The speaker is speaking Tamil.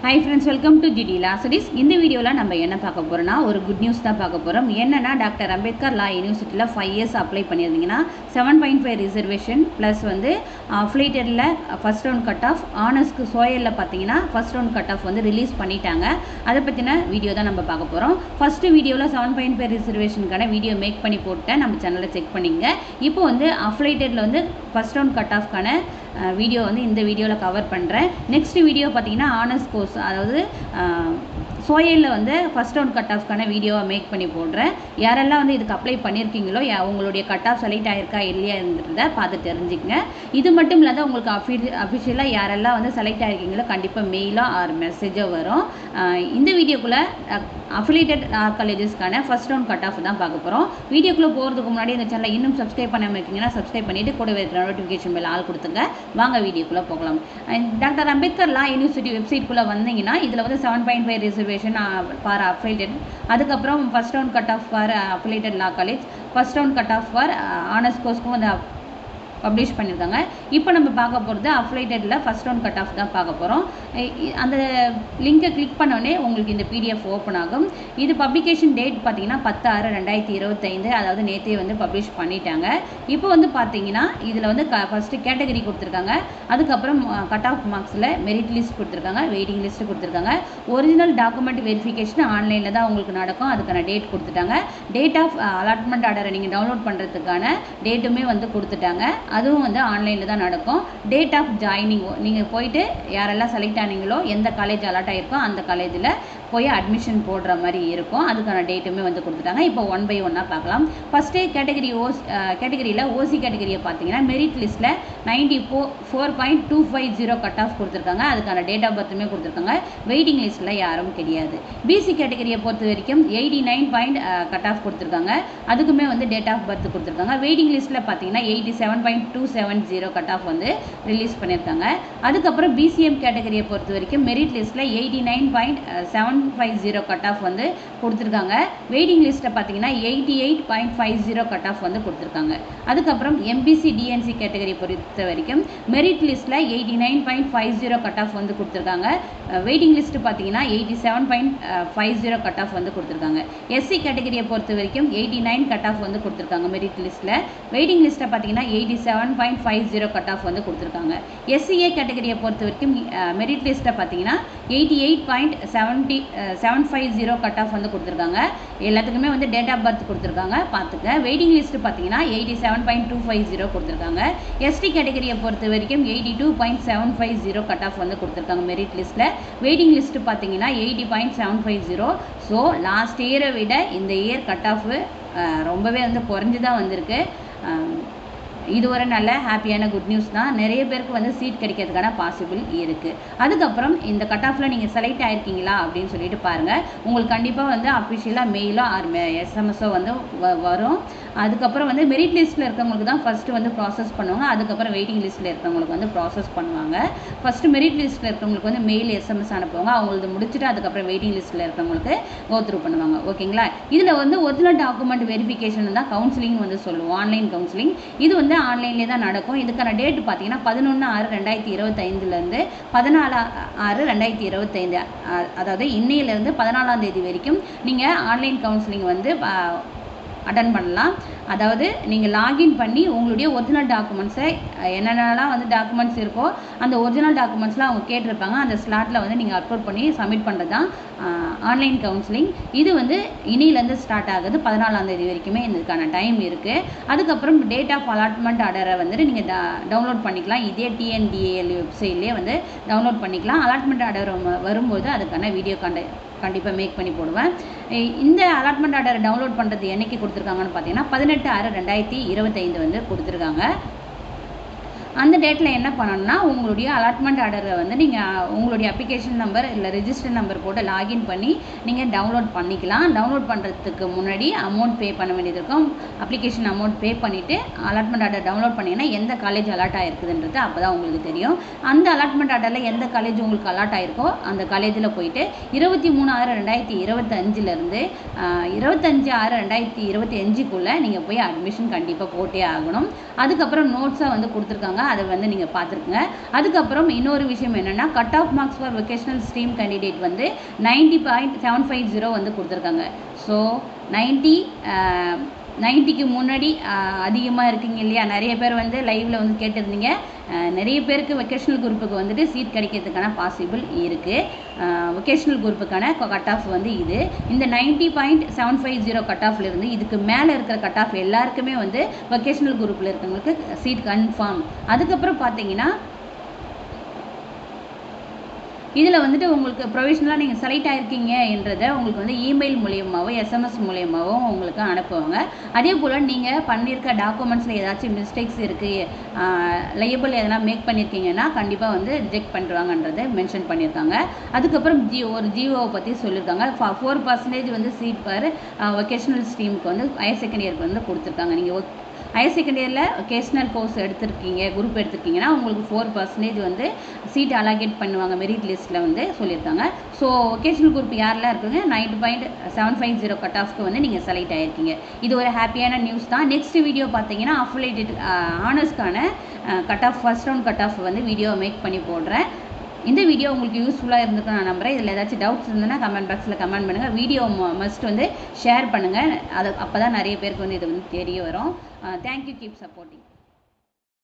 Hi friends, welcome to GD Law Studies. இந்த வீடியோவில் நம்ம என்ன பார்க்க போகிறோம்னா ஒரு குட் நியூஸ் தான் பார்க்க போகிறோம். என்னன்னா டாக்டர் அம்பேத்கர் லா யூனிவர்சிட்டியில் 5 இயர்ஸ் அப்ளை பண்ணியிருந்தீங்கன்னா 7.5 ரிசர்வேஷன் ப்ளஸ் வந்து அஃபிலேட்டடில் ஃபஸ்ட் ரவுண்ட் கட் ஆஃப், ஆனர்ஸ்க்கு சோயலில் பார்த்தீங்கன்னா ஃபஸ்ட் ரவுண்ட் கட் ஆஃப் வந்து ரிலீஸ் பண்ணிட்டாங்க. அதை பற்றின வீடியோ தான் நம்ம பார்க்க போகிறோம். ஃபஸ்ட்டு வீடியோவில் 7.5 ரிசர்வேஷனுக்கான வீடியோ மேக் பண்ணி போட்டேன், நம்ம சேனலில் செக் பண்ணிங்க. இப்போ வந்து அஃபிலேட்டடில் வந்து ஃபஸ்ட் ரவுண்ட் கட் ஆஃப்கான வீடியோ வந்து இந்த வீடியோவில் கவர் பண்ணுறேன். நெக்ஸ்ட் வீடியோ பார்த்தீங்கன்னா ஆனர்ஸ் கோர்ஸ், அதாவது சோயலில் வந்து ஃபஸ்ட் ரவுண்ட் கட் ஆஃப்கான வீடியோவை மேக் பண்ணி போடுறேன். யாரெல்லாம் வந்து இதுக்கு அப்ளை பண்ணியிருக்கீங்களோ உங்களுடைய கட் ஆஃப் செலக்ட் ஆகிருக்கா இல்லையான்றதை பார்த்து தெரிஞ்சுக்கங்க. இது மட்டும் இல்லாத உங்களுக்கு அஃபிஷியலாக யாரெல்லாம் வந்து செலக்ட் ஆகிருக்கீங்களோ கண்டிப்பாக மெயிலோ ஆர் மெசேஜோ வரும். இந்த வீடியோக்குள்ளே அஃபிலியேட்டட் காலேஜஸ்க்கான ஃபஸ்ட் ரவுண்ட் கட் ஆஃப் தான் பார்க்க போகிறோம். வீடியோக்குள்ளே போகிறதுக்கு முன்னாடி இந்த சேனலை இன்னும் சப்ஸ்கிரைப் பண்ணாமல் இருக்கீங்கன்னா சப்ஸ்கிரைப் பண்ணிவிட்டு கூட இருக்கிற நோட்டிஃபிகேஷன் பெல் ஆல் கொடுத்துங்க. வாங்க வீடியோக்குள்ளே போகலாம். டாக்டர் அம்பேத்கர் லா யூனிவர்சிட்டி வெப்சைட்குள்ளே வந்தீங்கன்னா இதில் வந்து 7.5 ரிசர்வேஷன் ஃபார் அஃபிலேட்டட், அதுக்கப்புறம் first round cut off for affiliated law college, first round cut off for honours கோர்ஸ்க்கும் வந்து பப்ளிஷ் பண்ணியிருக்காங்க. இப்போ நம்ம பார்க்க போகிறது அஃபிலேட்டடில் ஃபஸ்ட் ரவுண்ட் கட் ஆஃப் தான் பார்க்க போகிறோம். அந்த லிங்கை கிளிக் பண்ணோடனே உங்களுக்கு இந்த பிடிஎஃப் ஓப்பன் ஆகும். இது பப்ளிகேஷன் டேட் பார்த்தீங்கன்னா 10/6/2025, அதாவது நேற்றே வந்து பப்ளிஷ் பண்ணிட்டாங்க. இப்போ வந்து பார்த்தீங்கன்னா இதில் வந்து ஃபஸ்ட்டு கேட்டகரி கொடுத்துருக்காங்க, அதுக்கப்புறம் கட் ஆஃப் மார்க்ஸில் மெரிட் லிஸ்ட் கொடுத்துருக்காங்க, வெயிட்டிங் லிஸ்ட்டு கொடுத்துருக்காங்க. ஒரிஜினல் டாக்குமெண்ட் வெரிஃபிகேஷன் ஆன்லைனில் தான் உங்களுக்கு நடக்கும், அதுக்கான டேட் கொடுத்துட்டாங்க. டேட் ஆஃப் அலாட்மெண்ட் ஆர்டரை நீங்கள் டவுன்லோட் பண்ணுறதுக்கான டேட்டுமே வந்து கொடுத்துட்டாங்க, அதுவும் வந்து ஆன்லைனில் தான் நடக்கும். டேட் ஆஃப் ஜாயினிங், நீங்கள் போயிட்டு யாரெல்லாம் செலக்ட் ஆனீங்களோ எந்த காலேஜ் அலாட் ஆகிருக்கோ அந்த காலேஜில் போய் அட்மிஷன் போடுற மாதிரி இருக்கும், அதுக்கான டேட்டுமே வந்து கொடுத்துட்டாங்க. இப்போ 1 by 1 பார்க்கலாம். ஃபஸ்ட்டு கேட்டகரியில் ஓசி கேட்டகரியை பார்த்தீங்கன்னா மெரிட் லிஸ்ட்டில் 94.250 கட் ஆஃப் கொடுத்துருக்காங்க, அதுக்கான டேட் ஆஃப் பர்த்துமே கொடுத்துருக்காங்க. வெயிட்டிங் லிஸ்ட்டில் யாரும் கிடையாது. பிசி கேட்டகரியை பொறுத்த வரைக்கும் 89 கட் ஆஃப் கொடுத்துருக்காங்க, அதுக்குமே வந்து டேட் ஆஃப் பர்த் கொடுத்துருக்காங்க. வெயிட்டிங் லிஸ்ட்டில் பார்த்தீங்கன்னா 87.270 கட் ஆஃப் வந்து ரிலீஸ் பண்ணியிருக்காங்க. அதுக்கப்புறம் பிசிஎம் கேட்டகரியை பொறுத்த வரைக்கும் மெரிட் லிஸ்ட்டில் 89.750 கட் ஆஃப் வந்து கொடுத்துருக்காங்க. வெயிட்டிங் லிஸ்ட்டை பார்த்தீங்கன்னா 88.50 கட் ஆஃப் வந்து கொடுத்துருக்காங்க. அதுக்கப்புறம் எம்பிசி டிஎன்சி கேட்டகரி பொறுத்த வரைக்கும் மெரிட் லிஸ்ட்டில் 89.50 கட் ஆஃப் வந்து கொடுத்துருக்காங்க. வெயிட்டிங் லிஸ்ட்டு பார்த்தீங்கன்னா 87.50 கட் ஆஃப் வந்து கொடுத்துருக்காங்க. எஸ்சி கேட்டகரியை பொறுத்த வரைக்கும் 89 கட் ஆஃப் வந்து கொடுத்துருக்காங்க மெரிட் லிஸ்ட்டில். வெயிட்டிங் லிஸ்ட்டை பார்த்தீங்கன்னா 87.50 கட் ஆஃப் வந்து கொடுத்துருக்காங்க. எஸ்சிஏ கேட்டகரியை பொறுத்த வரைக்கும் மெரிட் லிஸ்ட்டை பார்த்தீங்கன்னா 88.750 கட் ஆஃப் வந்து கொடுத்துருக்காங்க. எல்லாத்துக்குமே வந்து டேட் ஆஃப் பர்த் கொடுத்துருக்காங்க, பார்த்துக்க. வெயிட்டிங் லிஸ்ட்டு பார்த்தீங்கன்னா 87.250 கொடுத்துருக்காங்க. எஸ்டி கேட்டகரியை பொறுத்த வரைக்கும் 82.750 கட் ஆஃப் வந்து கொடுத்துருக்காங்க மெரிட் லிஸ்ட்டில். வெயிட்டிங் லிஸ்ட்டு பார்த்தீங்கன்னா 80.750. ஸோ லாஸ்ட் இயரை விட இந்த இயர் கட் ஆஃப் ரொம்பவே வந்து குறைஞ்சி தான் வந்திருக்கு. இது ஒரு நல்ல ஹாப்பியான குட் நியூஸ் தான். நிறைய பேருக்கு வந்து சீட் கிடைக்கிறதுக்கான பாசிபிள் இருக்குது. அதுக்கப்புறம் இந்த கட் ஆஃபில் நீங்கள் செலக்ட் ஆகிருக்கீங்களா அப்படின்னு சொல்லிட்டு பாருங்கள். உங்களுக்கு கண்டிப்பாக வந்து அஃபிஷியலாக மெயிலோ ஆர் எஸ்எம்எஸோ வந்து வரும். அதுக்கப்புறம் வந்து மெரிட் லிஸ்ட்டில் இருக்கவங்களுக்கு தான் ஃபஸ்ட்டு வந்து ப்ராசஸ் பண்ணுவாங்க, அதுக்கப்புறம் வெயிட்டிங் லிஸ்ட்டில் இருக்கவங்களுக்கு வந்து ப்ராசஸ் பண்ணுவாங்க. ஃபஸ்ட்டு மெரிட் லிஸ்ட்டில் இருக்கவங்களுக்கு வந்து மெயில் எஸ்எம்எஸ் அனுப்புவாங்க, அவங்களுக்கு முடிச்சுட்டு அதுக்கப்புறம் வெயிட்டிங் லிஸ்ட்டில் இருக்கவங்களுக்கு கோ த்ரூ பண்ணுவாங்க. ஓகேங்களா? இதில் வந்து ஒரிஜினல் டாக்குமெண்ட் வெரிஃபிகேஷன் தான் கவுன்சிலிங் வந்து சொல்லுவோம், ஆன்லைன் கவுன்சிலிங். இது வந்து ஆன்லைன்லேயே தான் நடக்கும். இதுக்கான டேட் பார்த்தீங்கன்னா 11/6/2025 14/6/2025, அதாவது இன்னையிலேருந்து 14ஆம் தேதி வரைக்கும் நீங்கள் ஆன்லைன் கவுன்சிலிங் வந்து அட்டன் பண்ணலாம். அதாவது நீங்கள் லாகின் பண்ணி உங்களுடைய ஒரிஜினல் டாக்குமெண்ட்ஸை என்னென்னலாம் வந்து டாக்குமெண்ட்ஸ் இருக்கோ அந்த ஒரிஜினல் டாக்குமெண்ட்ஸ்லாம் அவங்க கேட்டிருப்பாங்க, அந்த ஸ்லாட்டில் வந்து நீங்கள் அப்லோட் பண்ணி சப்மிட் பண்ணுறது தான் ஆன்லைன் கவுன்சிலிங். இது வந்து இன்னிலேருந்து ஸ்டார்ட் ஆகுது, 14ஆம் தேதி வரைக்குமே இதுக்கான டைம் இருக்குது. அதுக்கப்புறம் டேட் ஆஃப் அலாட்மெண்ட் ஆர்டரை வந்து நீங்கள் டவுன்லோட் பண்ணிக்கலாம். இதே டிஎன்டிஏஎல் வெப்சைட்லேயே வந்து டவுன்லோட் பண்ணிக்கலாம். அலாட்மெண்ட் ஆர்டர் வரும்போது அதுக்கான வீடியோ கண்டிப்பாக மேக் பண்ணி போடுவேன். இந்த அலாட்மெண்ட் ஆர்டரை டவுன்லோட் பண்ணுறது என்னைக்கு கொடுத்துருக்காங்கன்னு பார்த்தீங்கன்னா 18/6/2025 வந்து கொடுத்துருக்காங்க. அந்த டேட்டில் என்ன பண்ணணும்னா உங்களுடைய அலாட்மெண்ட் ஆர்டரை வந்து நீங்கள் உங்களுடைய அப்ளிகேஷன் நம்பர் இல்லை ரெஜிஸ்டர் நம்பர் போட்டு லாகின் பண்ணி நீங்கள் டவுன்லோட் பண்ணிக்கலாம். டவுன்லோட் பண்ணுறதுக்கு முன்னாடி அமௌண்ட் பே பண்ண வேண்டியது இருக்கும். அப்ளிகேஷன் அமௌண்ட் பே பண்ணிவிட்டு அலாட்மெண்ட் ஆர்டர் டவுன்லோட் பண்ணிங்கன்னா எந்த காலேஜ் அலாட் ஆகிருக்குதுன்றது அப்போ தான் உங்களுக்கு தெரியும். அந்த அலாட்மெண்ட் ஆர்டரில் எந்த காலேஜ் உங்களுக்கு அலாட் ஆகிருக்கோ அந்த காலேஜில் போயிட்டு 23/6/2025 25/6/2025 நீங்கள் போய் அட்மிஷன் கண்டிப்பாக போட்டே ஆகணும். அதுக்கப்புறம் நோட்ஸை வந்து கொடுத்துருக்காங்க, கொடுத்துருக்காங்க, அதை வந்து நீங்கள் பார்த்துருக்குங்க. அதுக்கப்புறம் இன்னொரு விஷயம் என்னென்னா, cut off marks for vocational stream candidate வந்து 90.750 வந்து கொடுத்துருக்காங்க. ஸோ 90க்கு முன்னாடி அதிகமாக இருக்குங்க இல்லையா? நிறைய பேர் வந்து லைவில் வந்து கேட்டிருந்தீங்க. நிறைய பேருக்கு வொகேஷ்னல் குரூப்புக்கு வந்துட்டு சீட் கிடைக்கிறதுக்கான பாசிபிள் இருக்குது. வொகேஷ்னல் குரூப்புக்கான கட் ஆஃப் வந்து இது. இந்த 90.750 கட் ஆஃப்லேருந்து இதுக்கு மேலே இருக்கிற கட் ஆஃப் எல்லாருக்குமே வந்து வொகேஷ்னல் குரூப்பில் இருக்கிறவங்களுக்கு சீட் கன்ஃபார்ம். அதுக்கப்புறம் பார்த்தீங்கன்னா இதில் வந்துட்டு உங்களுக்கு ப்ரொவிஷனலாக நீங்கள் செலக்ட் ஆகிருக்கீங்க என்றதை உங்களுக்கு வந்து இமெயில் மூலியமாகவோ எஸ்எம்எஸ் மூலியமாகவோ உங்களுக்கு அனுப்புவாங்க. அதே போல் நீங்கள் பண்ணியிருக்க டாக்குமெண்ட்ஸில் ஏதாச்சும் மிஸ்டேக்ஸ் இருக்குது, லையபிள் எதனா மேக் பண்ணியிருக்கீங்கன்னா கண்டிப்பாக வந்து ரிஜெக்ட் பண்ணிடுவாங்கன்றதை மென்ஷன் பண்ணியிருக்காங்க. அதுக்கப்புறம் ஒரு ஜிஓவை பற்றி சொல்லியிருக்காங்க. 4% வந்து சீட் பர் வொகேஷனல் ஸ்ட்ரீமுக்கு வந்து ஹையர் செகண்ட் இயருக்கு வந்து கொடுத்துருக்காங்க. நீங்கள் ஹையர் செகண்ட் இயரில் வொகேஷ்னல் கோர்ஸ் எடுத்திருக்கீங்க, குரூப் எடுத்திருக்கீங்கன்னா உங்களுக்கு 4% வந்து சீட் அலாகேட் பண்ணுவாங்க மெரிட் லிஸ்ட்டில் வந்து சொல்லியிருக்காங்க. ஸோ வொகேஷ்னல் குரூப் யாரெல்லாம் இருக்குங்க 90.750 கட் ஆஃப்க்கு வந்து நீங்கள் செலக்ட் ஆகிருக்கீங்க. இது ஒரு ஹாப்பியான நியூஸ் தான். நெக்ஸ்ட் வீடியோ பார்த்தீங்கன்னா அஃபிலியேட்டட் ஆனர்ஸ்க்கான cut off first round cut off வந்து வீடியோ மேக் பண்ணி போடுறேன். இந்த வீடியோ உங்களுக்கு யூஸ்ஃபுல்லாக இருந்திருக்கும் நான் நம்புகிறேன். இதில் ஏதாச்சும் டவுட்ஸ் இருந்ததுன்னா கமெண்ட் பாக்ஸில் கமெண்ட் பண்ணுங்கள். வீடியோ மஸ்ட் வந்து ஷேர் பண்ணுங்கள். அப்போ தான் நிறைய பேருக்கு வந்து இது வந்து தெரிய வரும். Thank you, keep supporting.